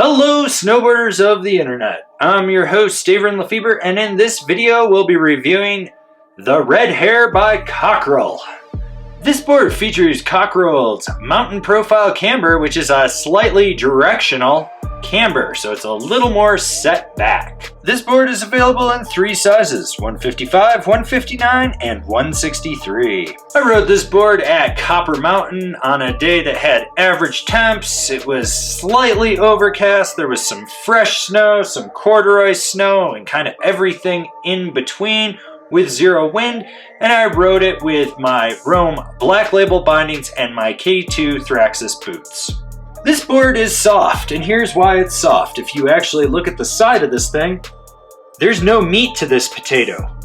Hello snowboarders of the internet, I'm your host Avran LeFeber, and in this video we'll be reviewing the Red Hare by Cockerel. This board features Cockerel's mountain profile camber, which is a slightly directional camber, so it's a little more set back. This board is available in three sizes, 155, 159, and 163. I rode this board at Copper Mountain on a day that had average temps. It was slightly overcast, there was some fresh snow, some corduroy snow, and kind of everything in between with zero wind, and I rode it with my Rome Black Label bindings and my K2 Thraxis boots. This board is soft, and here's why it's soft. If you actually look at the side of this thing, there's no meat to this potato.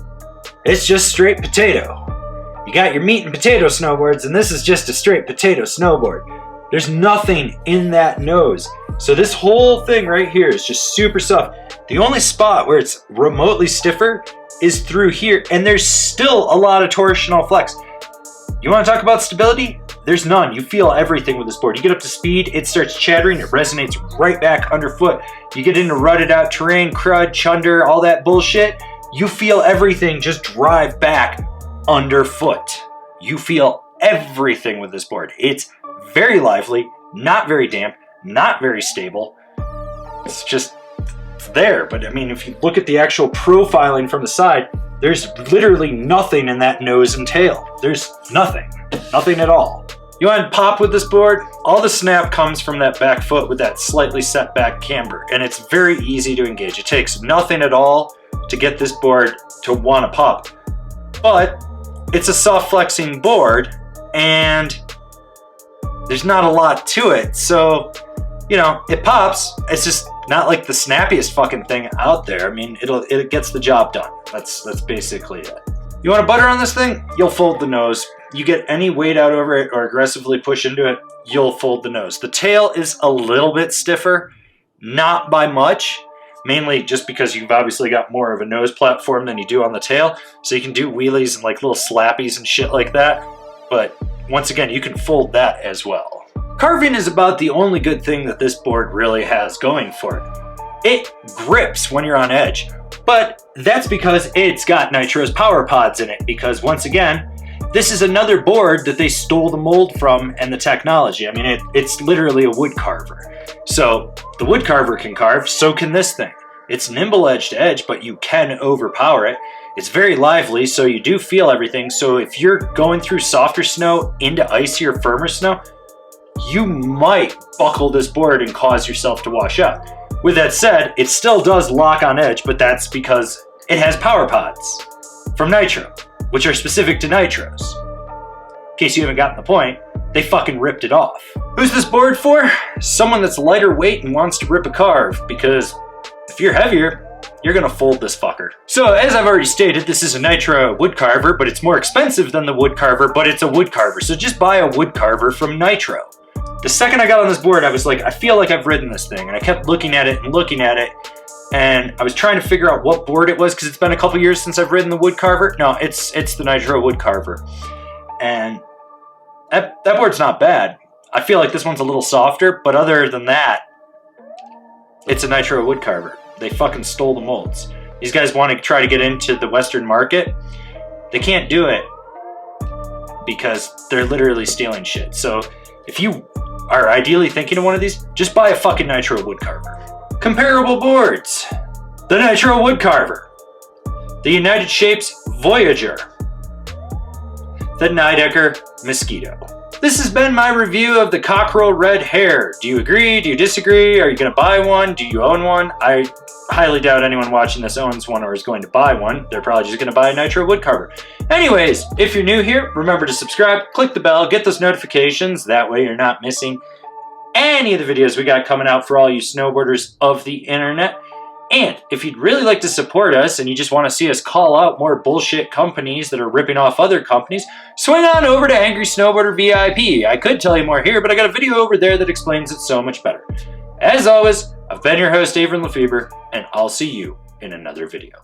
It's just straight potato. You got your meat and potato snowboards, and this is just a straight potato snowboard. There's nothing in that nose. So this whole thing right here is just super soft. The only spot where it's remotely stiffer is through here, and there's still a lot of torsional flex. You want to talk about stability? There's none. You feel everything with this board. You get up to speed, it starts chattering, it resonates right back underfoot. You get into rutted out terrain, crud, chunder, all that bullshit, you feel everything just drive back underfoot. You feel everything with this board. It's very lively, not very damp, not very stable. It's just there. But I mean, if you look at the actual profiling from the side, there's literally nothing in that nose and tail. There's nothing at all. You want to pop with this board? All the snap comes from that back foot with that slightly set back camber, and it's very easy to engage. It takes nothing at all to get this board to want to pop. But it's a soft flexing board, and there's not a lot to it, so you know, it pops. It's just not like the snappiest fucking thing out there. I mean, it gets the job done. That's basically it. You want to butter on this thing? You'll fold the nose. You get any weight out over it or aggressively push into it, you'll fold the nose. The tail is a little bit stiffer, not by much, mainly just because you've obviously got more of a nose platform than you do on the tail, so you can do wheelies and like little slappies and shit like that, but once again, you can fold that as well. Carving is about the only good thing that this board really has going for it. It grips when you're on edge, but that's because it's got Nitro's power pods in it, because once again, this is another board that they stole the mold from and the technology. I mean, it's literally a wood carver. So the wood carver can carve, so can this thing. It's nimble edge to edge, but you can overpower it. It's very lively, so you do feel everything. So if you're going through softer snow into icier, firmer snow, you might buckle this board and cause yourself to wash out. With that said, it still does lock on edge, but that's because it has power pods from Nitro, which are specific to Nitros. In case you haven't gotten the point, they fucking ripped it off. Who's this board for? Someone that's lighter weight and wants to rip a carve, because if you're heavier, you're gonna fold this fucker. So as I've already stated, this is a Nitro wood carver, but it's more expensive than the wood carver, but it's a wood carver. So just buy a wood carver from Nitro. The second I got on this board, I was like, I feel like I've ridden this thing, and I kept looking at it and looking at it, and I was trying to figure out what board it was, because it's been a couple years since I've ridden the wood carver. No, it's the Nitro wood carver, and that board's not bad. I feel like this one's a little softer, but other than that, it's a Nitro wood carver. They fucking stole the molds. These guys want to try to get into the Western market. They can't do it because they're literally stealing shit. So if you are ideally thinking of one of these, just buy a fucking Nitro wood carver. Comparable boards: the Nitro wood carver, the United Shapes Voyager, the Nidecker Mosquito. This has been my review of the Cockerel Red Hare. Do you agree? Do you disagree? Are you going to buy one? Do you own one? I highly doubt anyone watching this owns one or is going to buy one. They're probably just going to buy a Nitro wood carver. Anyways, if you're new here, remember to subscribe, click the bell, get those notifications. That way you're not missing any of the videos we got coming out for all you snowboarders of the internet. And if you'd really like to support us and you just want to see us call out more bullshit companies that are ripping off other companies, swing on over to Angry Snowboarder VIP. I could tell you more here, but I got a video over there that explains it so much better. As always, I've been your host, Avran LeFeber, and I'll see you in another video.